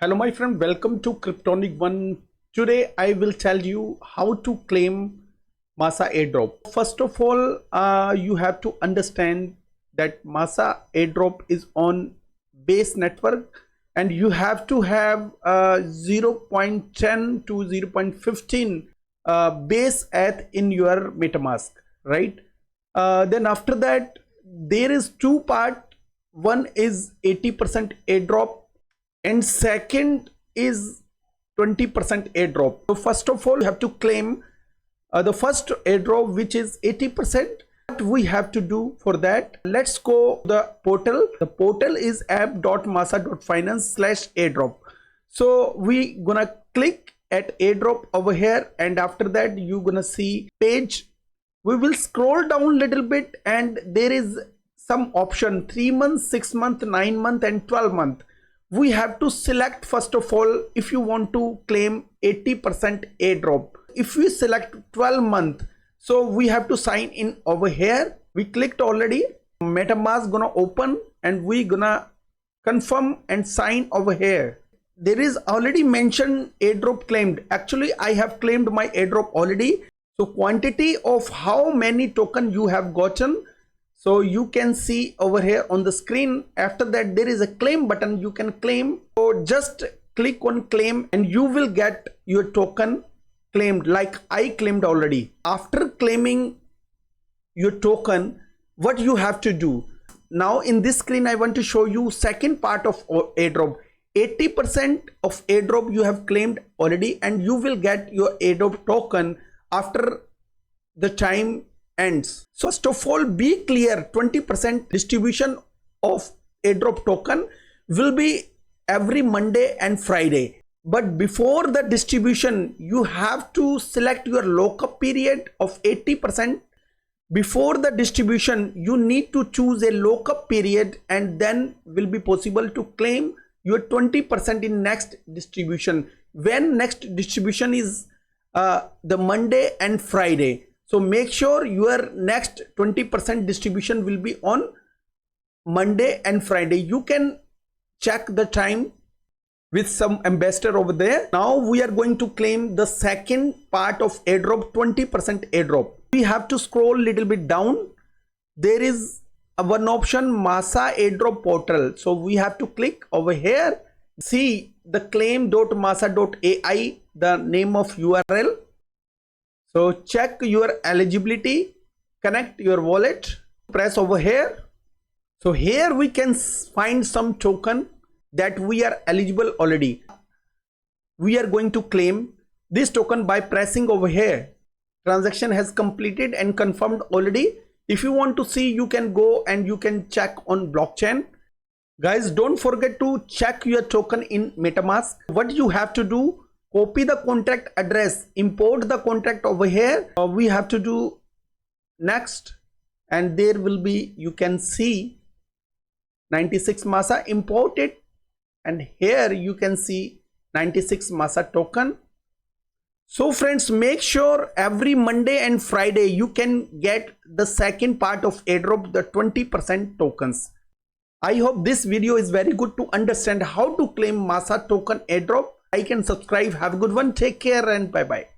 Hello my friend, welcome to Cryptonic One. Today I will tell you how to claim MASA airdrop. First of all, you have to understand that MASA airdrop is on base network and you have to have 0.10 to 0.15 base ETH in your MetaMask, right? Then after that, there is two part. One is 80% airdrop and second is 20% airdrop. So first of all, you have to claim the first airdrop, which is 80%. What we have to do for that, let's go to the portal. The portal is app.masa.finance/airdrop. So we gonna click at airdrop over here, and after that you gonna see page. We will scroll down a little bit and there is some option 3 months, 6 month, 9 month and 12 month. We have to select first of all if you want to claim 80% airdrop. If we select 12 month, so we have to sign in over here. We clicked already. MetaMask gonna open and we gonna confirm and sign over here. There is already mentioned airdrop claimed. Actually I have claimed my airdrop already. So quantity of how many token you have gotten, so you can see over here on the screen. After that there is a claim button, you can claim. So just click on claim and you will get your token claimed, like I claimed already. After claiming your token, what you have to do now in this screen, I want to show you second part of airdrop. 80% of airdrop you have claimed already and you will get your airdrop token after the time ends. So first of all, be clear, 20% distribution of airdrop token will be every Monday and Friday. But before the distribution, you have to select your lockup period of 80%. Before the distribution, you need to choose a lockup period and then will be possible to claim your 20% in next distribution. When next distribution is the Monday and Friday. So make sure your next 20% distribution will be on Monday and Friday. You can check the time with some ambassador over there. Now we are going to claim the second part of airdrop, 20% airdrop. We have to scroll a little bit down. There is one option, MASA airdrop portal. So we have to click over here. See the claim.masa.ai, the name of URL. So check your eligibility, connect your wallet, press over here. So here we can find some token that we are eligible already. We are going to claim this token by pressing over here. Transaction has completed and confirmed already. If you want to see, you can go and you can check on blockchain. Guys, don't forget to check your token in MetaMask. What you have to do, copy the contract address, import the contract over here. We have to do next and there will be, you can see 96 MASA, import it, and here you can see 96 MASA token. So friends, make sure every Monday and Friday you can get the second part of airdrop, the 20% tokens. I hope this video is very good to understand how to claim MASA token airdrop. Like and subscribe. Have a good one. Take care and bye bye.